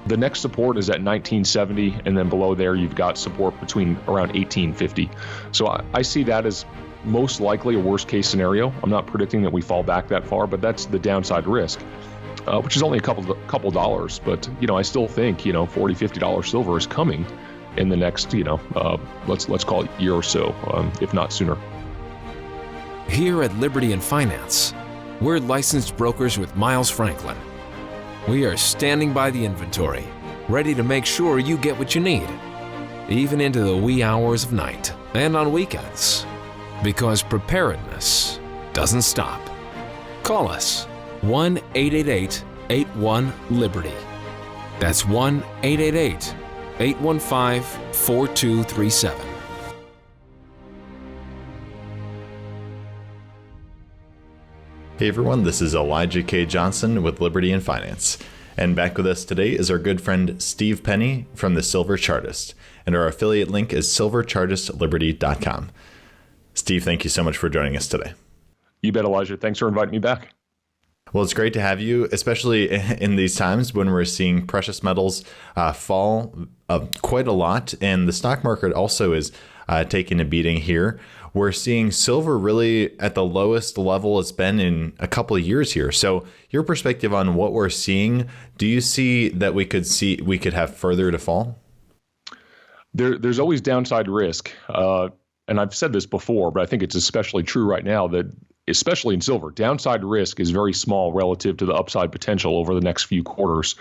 The next support is at 1970, and then below there you've got support between around 1850. So I see that as most likely a worst case scenario. I'm not predicting that we fall back that far, but that's the downside risk, which is only a couple dollars. But I still think $40, $50 silver is coming in the next let's call it year or so, if not sooner. Here at Liberty and Finance, we're licensed brokers with Miles Franklin. We are standing by the inventory, ready to make sure you get what you need, even into the wee hours of night and on weekends, because preparedness doesn't stop. Call us 1-888-81-LIBERTY. That's 1-888-815-4237. Hey everyone, this is Elijah K. Johnson with Liberty and Finance. And back with us today is our good friend Steve Penny from the Silver Chartist. And our affiliate link is silverchartistliberty.com. Steve, thank you so much for joining us today. You bet, Elijah. Thanks for inviting me back. Well, it's great to have you, especially in these times when we're seeing precious metals fall quite a lot. And the stock market also is taking a beating here. We're seeing silver really at the lowest level it's been in a couple of years here. So your perspective on what we're seeing, do you see that we could have further to fall? There's always downside risk. And I've said this before, but I think it's especially true right now that especially in silver, downside risk is very small relative to the upside potential over the next few quarters.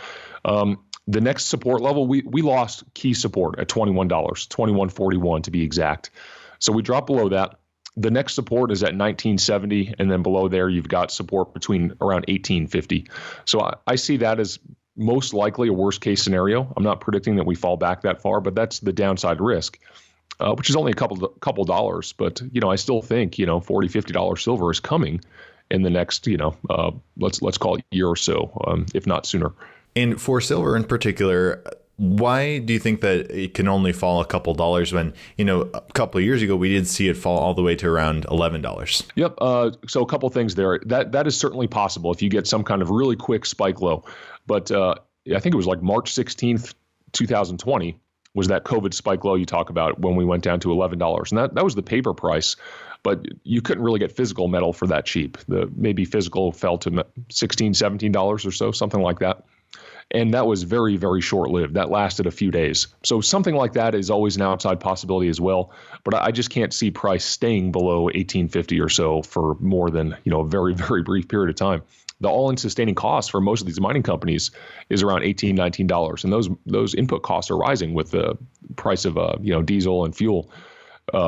The next support level, we lost key support at $21, $21.41 to be exact. So we drop below that. The next support is at 1970, and then below there you've got support between around 1850. So I see that as most likely a worst case scenario. I'm not predicting that we fall back that far, but that's the downside risk, which is only a couple dollars. But I still think $40, $50 silver is coming in the next let's call it year or so, if not sooner. And for silver in particular, why do you think that it can only fall a couple dollars when, a couple of years ago, we did see it fall all the way to around $11? Yep. So a couple things there. That is certainly possible if you get some kind of really quick spike low. But I think it was like March 16th, 2020 was that COVID spike low you talk about when we went down to $11. And that was the paper price. But you couldn't really get physical metal for that cheap. Maybe physical fell to $16, $17 or so, something like that. And that was very, very short-lived. That lasted a few days. So something like that is always an outside possibility as well. But I just can't see price staying below 1850 or so for more than a very, very brief period of time. The all-in sustaining cost for most of these mining companies is around $18, $19. And those input costs are rising with the price of diesel and fuel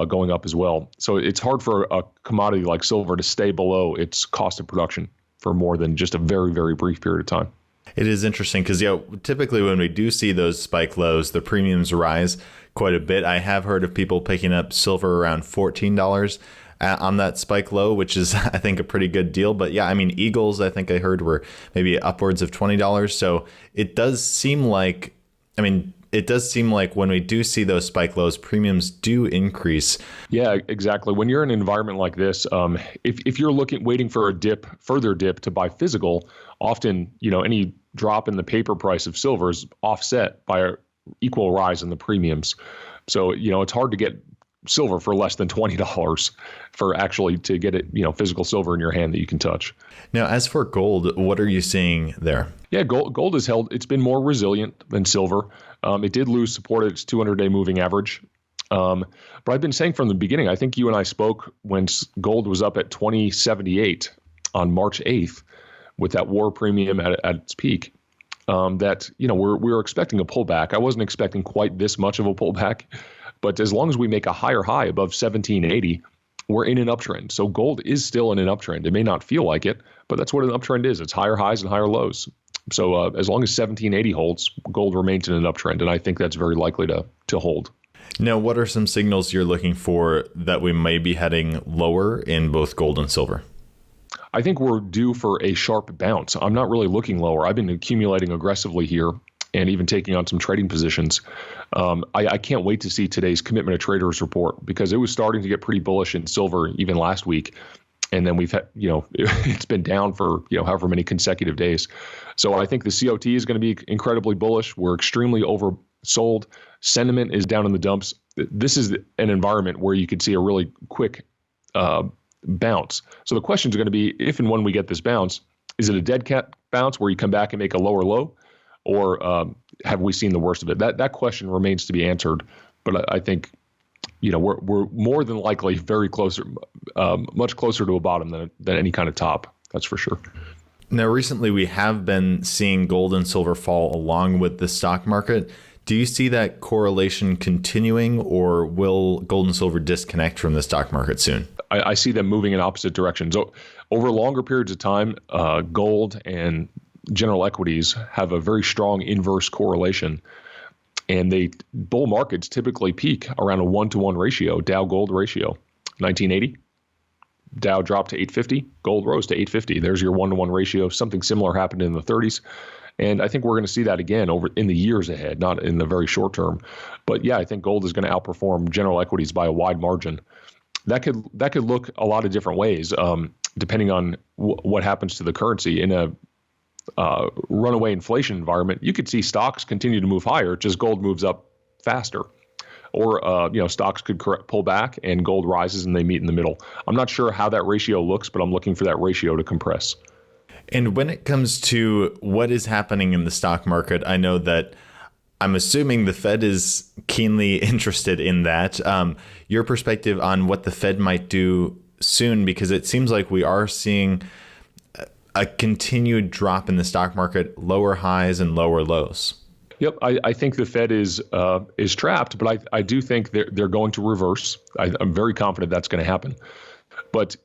going up as well. So it's hard for a commodity like silver to stay below its cost of production for more than just a very, very brief period of time. It is interesting because, typically when we do see those spike lows, the premiums rise quite a bit. I have heard of people picking up silver around $14 on that spike low, which is, I think, a pretty good deal. But yeah, Eagles, I think I heard, were maybe upwards of $20. So it does seem like, when we do see those spike lows, premiums do increase. Yeah, exactly. When you're in an environment like this, if you're waiting for a further dip to buy physical, often, any drop in the paper price of silver is offset by an equal rise in the premiums. So, it's hard to get silver for less than $20 for actually to get it, physical silver in your hand that you can touch. Now, as for gold, what are you seeing there? Yeah, gold has held. It's been more resilient than silver. It did lose support at its 200-day moving average. But I've been saying from the beginning, I think you and I spoke when gold was up at 2078 on March 8th with that war premium at its peak, that, we were expecting a pullback. I wasn't expecting quite this much of a pullback, but as long as we make a higher high above 1780, we're in an uptrend. So gold is still in an uptrend. It may not feel like it, but that's what an uptrend is. It's higher highs and higher lows. So as long as 1780 holds, gold remains in an uptrend, and I think that's very likely to hold. Now, what are some signals you're looking for that we may be heading lower in both gold and silver? I think we're due for a sharp bounce. I'm not really looking lower. I've been accumulating aggressively here and even taking on some trading positions. I can't wait to see today's commitment of traders report because it was starting to get pretty bullish in silver even last week. And then we've had, it's been down for, however many consecutive days. So I think the COT is going to be incredibly bullish. We're extremely oversold. Sentiment is down in the dumps. This is an environment where you could see a really quick bounce. So the question is going to be, if and when we get this bounce, is it a dead cat bounce where you come back and make a lower low, or have we seen the worst of it? That question remains to be answered. But I think, we're more than likely very closer, much closer to a bottom than any kind of top. That's for sure. Now, recently we have been seeing gold and silver fall along with the stock market. Do you see that correlation continuing, or will gold and silver disconnect from the stock market soon? I see them moving in opposite directions. So over longer periods of time, gold and general equities have a very strong inverse correlation. And bull markets typically peak around a 1-to-1 ratio, Dow gold ratio. 1980, Dow dropped to 850, gold rose to 850. There's your 1-to-1 ratio. Something similar happened in the 30s. And I think we're going to see that again over in the years ahead, not in the very short term. But yeah, I think gold is going to outperform general equities by a wide margin. That could look a lot of different ways, depending on what happens to the currency. In a runaway inflation environment, you could see stocks continue to move higher, just gold moves up faster. Or, stocks could pull back and gold rises and they meet in the middle. I'm not sure how that ratio looks, but I'm looking for that ratio to compress. And when it comes to what is happening in the stock market, I know that I'm assuming the Fed is keenly interested in that. Your perspective on what the Fed might do soon, because it seems like we are seeing a continued drop in the stock market, lower highs and lower lows. Yep, I think the Fed is trapped, but I do think they're going to reverse. I'm very confident that's going to happen. But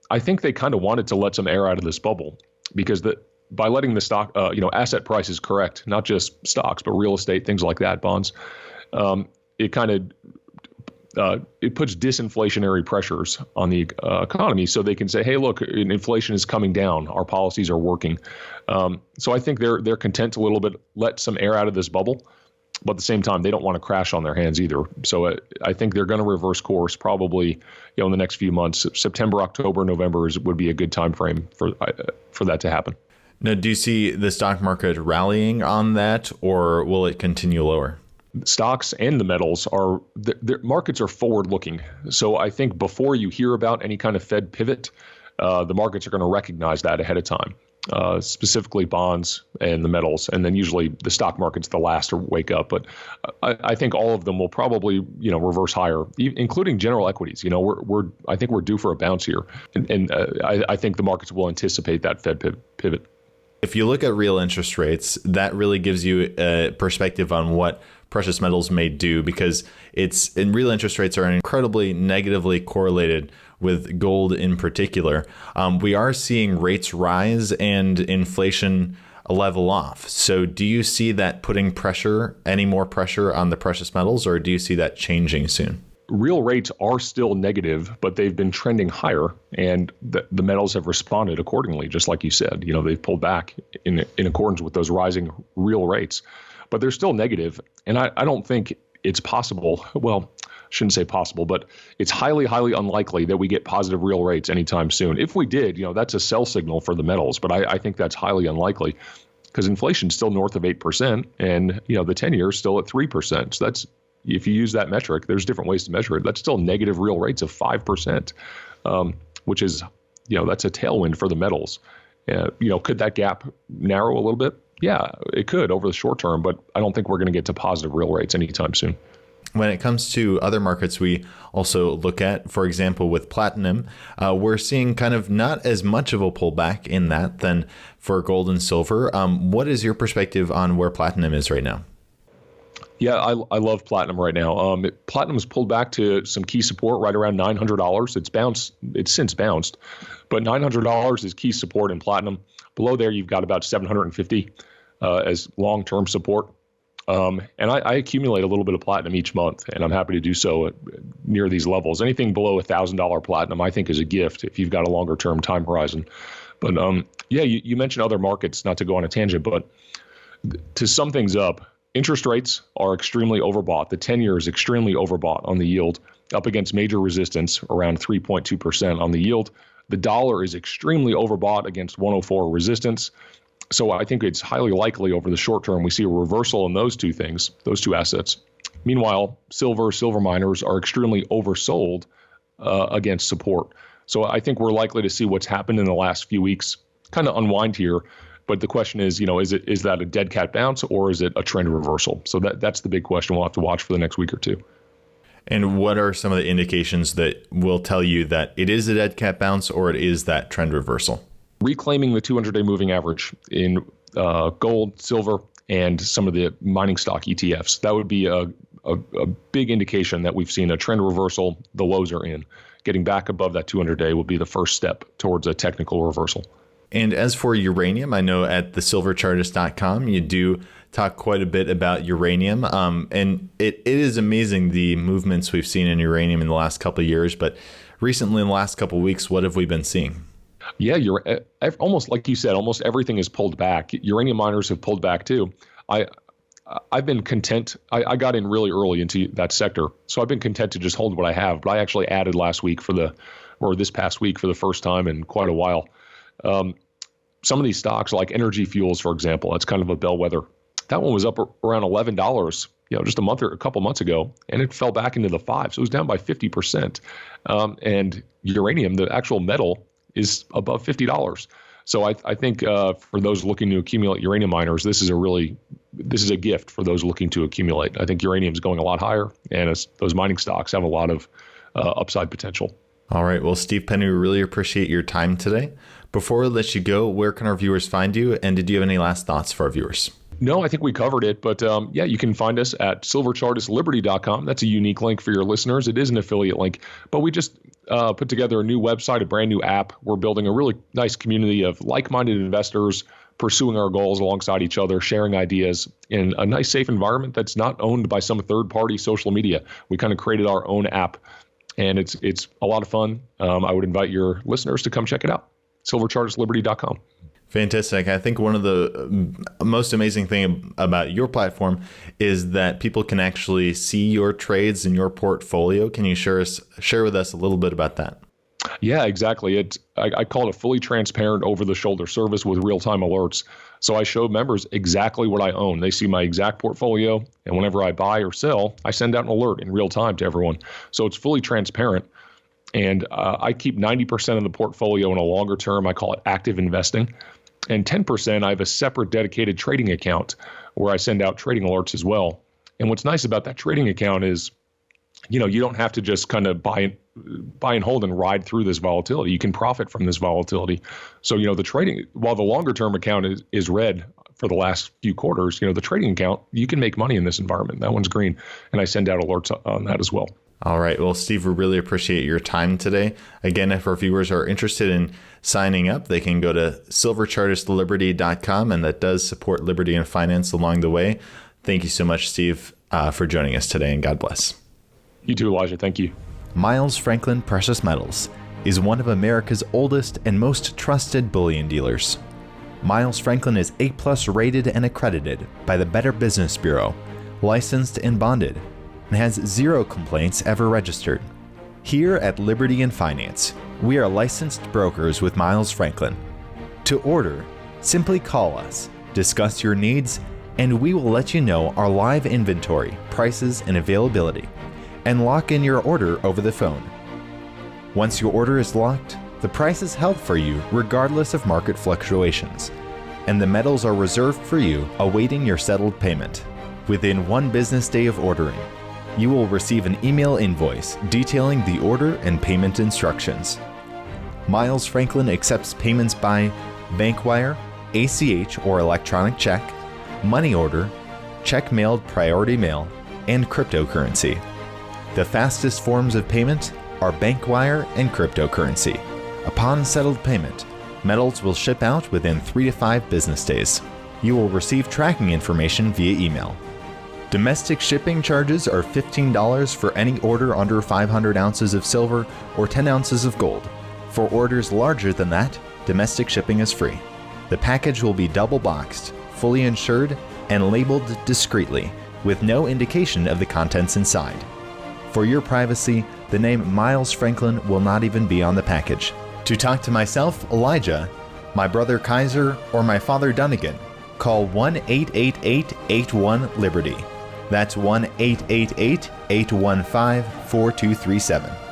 I think they kind of wanted to let some air out of this bubble, because by letting the stock, asset prices correct, not just stocks, but real estate, things like that, bonds, it kind of it puts disinflationary pressures on the economy, so they can say, hey, look, inflation is coming down. Our policies are working. So I think they're content to a little bit let some air out of this bubble, but at the same time, they don't want to crash on their hands either. So I think they're going to reverse course probably, in the next few months. September, October, November would be a good time frame for that to happen. Now, do you see the stock market rallying on that, or will it continue lower? Stocks and the metals the markets are forward looking. So I think before you hear about any kind of Fed pivot, the markets are going to recognize that ahead of time, specifically bonds and the metals. And then usually the stock market's the last to wake up. But I think all of them will probably, reverse higher, including general equities. I think we're due for a bounce here. And I think the markets will anticipate that Fed pivot. If you look at real interest rates, that really gives you a perspective on what precious metals may do, because real interest rates are incredibly negatively correlated with gold in particular. We are seeing rates rise and inflation level off. So do you see that putting any more pressure on the precious metals, or do you see that changing soon? Real rates are still negative, but they've been trending higher, and the metals have responded accordingly, just like you said. They've pulled back in accordance with those rising real rates, but they're still negative. And I don't think it's possible. Well, I shouldn't say possible, but it's highly, highly unlikely that we get positive real rates anytime soon. If we did, that's a sell signal for the metals, but I think that's highly unlikely, because inflation's still north of 8%, and the 10-year is still at 3%. So that's, if you use that metric, there's different ways to measure it. That's still negative real rates of 5%, which is, that's a tailwind for the metals. Could that gap narrow a little bit? Yeah, it could over the short term, but I don't think we're going to get to positive real rates anytime soon. When it comes to other markets, we also look at, for example, with platinum, we're seeing kind of not as much of a pullback in that than for gold and silver. What is your perspective on where platinum is right now? Yeah, I love platinum right now. Platinum's pulled back to some key support right around $900. It's since bounced, but $900 is key support in platinum. Below there, you've got about $750 as long-term support. And I accumulate a little bit of platinum each month, and I'm happy to do so near these levels. Anything below $1,000 platinum, I think, is a gift if you've got a longer-term time horizon. But you mentioned other markets, not to go on a tangent, but to sum things up, interest rates are extremely overbought. The 10-year is extremely overbought on the yield. up against major resistance around 3.2% on the yield. The dollar is extremely overbought against 104 resistance. So I think it's highly likely over the short term we see a reversal in those two things, those two assets. Meanwhile, silver miners are extremely oversold against support. So I think we're likely to see what's happened in the last few weeks kind of unwind here. But the question is, is that a dead cat bounce or is it a trend reversal? So that's the big question we'll have to watch for the next week or two. And what are some of the indications that will tell you that it is a dead cat bounce or it is that trend reversal? Reclaiming the 200-day moving average in gold, silver, and some of the mining stock ETFs. That would be a big indication that we've seen a trend reversal. The lows are in. Getting back above that 200-day will be the first step towards a technical reversal. And as for uranium, I know at the silverchartist.com, you do talk quite a bit about uranium. And it is amazing the movements we've seen in uranium in the last couple of years. But recently, in the last couple of weeks, what have we been seeing? Yeah, you're almost like you said, almost everything is pulled back. Uranium miners have pulled back too. I've been content. I got in really early into that sector, so I've been content to just hold what I have. But I actually added this past week for the first time in quite a while. Some of these stocks, like Energy Fuels, for example, that's kind of a bellwether. That one was up around $11, just a couple months ago, and it fell back into the fives. So it was down by 50%. And uranium, the actual metal, is above $50. So I think for those looking to accumulate uranium miners, this is a gift for those looking to accumulate. I think uranium is going a lot higher, and those mining stocks have a lot of upside potential. All right. Well, Steve Penny, we really appreciate your time today. Before we let you go, where can our viewers find you? And did you have any last thoughts for our viewers? No, I think we covered it. But you can find us at silverchartistliberty.com. That's a unique link for your listeners. It is an affiliate link. But we just put together a new website, a brand new app. We're building a really nice community of like-minded investors pursuing our goals alongside each other, sharing ideas in a nice, safe environment that's not owned by some third-party social media. We kind of created our own app, and it's a lot of fun. I would invite your listeners to come check it out. silverchartistliberty.com. Fantastic. I think one of the most amazing thing about your platform is that people can actually see your trades in your portfolio. Can you share with us a little bit about that? Yeah, exactly. I call it a fully transparent over-the-shoulder service with real-time alerts. So I show members exactly what I own. They see my exact portfolio, and whenever I buy or sell, I send out an alert in real time to everyone. So it's fully transparent. And I keep 90% of the portfolio in a longer term. I call it active investing. And 10%, I have a separate dedicated trading account where I send out trading alerts as well. And what's nice about that trading account is, you don't have to just kind of buy and hold and ride through this volatility. You can profit from this volatility. So, the trading, while the longer term account is red for the last few quarters, the trading account, you can make money in this environment. That one's green. And I send out alerts on that as well. All right. Well, Steve, we really appreciate your time today. Again, if our viewers are interested in signing up, they can go to silverchartistliberty.com, and that does support liberty and finance along the way. Thank you so much, Steve, for joining us today, and God bless. You too, Elijah. Thank you. Miles Franklin Precious Metals is one of America's oldest and most trusted bullion dealers. Miles Franklin is A+ rated and accredited by the Better Business Bureau, licensed and bonded, and has 0 complaints ever registered. Here at Liberty and Finance, we are licensed brokers with Miles Franklin. To order, simply call us, discuss your needs, and we will let you know our live inventory, prices, and availability, and lock in your order over the phone. Once your order is locked, the price is held for you regardless of market fluctuations, and the metals are reserved for you awaiting your settled payment. Within 1 business day of ordering, you will receive an email invoice detailing the order and payment instructions. Miles Franklin accepts payments by bank wire, ACH or electronic check, money order, check mailed priority mail, and cryptocurrency. The fastest forms of payment are bank wire and cryptocurrency. Upon settled payment, metals will ship out within 3 to 5 business days. You will receive tracking information via email. Domestic shipping charges are $15 for any order under 500 ounces of silver or 10 ounces of gold. For orders larger than that, domestic shipping is free. The package will be double boxed, fully insured, and labeled discreetly, with no indication of the contents inside. For your privacy, the name Miles Franklin will not even be on the package. To talk to myself, Elijah, my brother Kaiser, or my father Dunnigan, call 1-888-81-LIBERTY. That's 1-888-815-4237.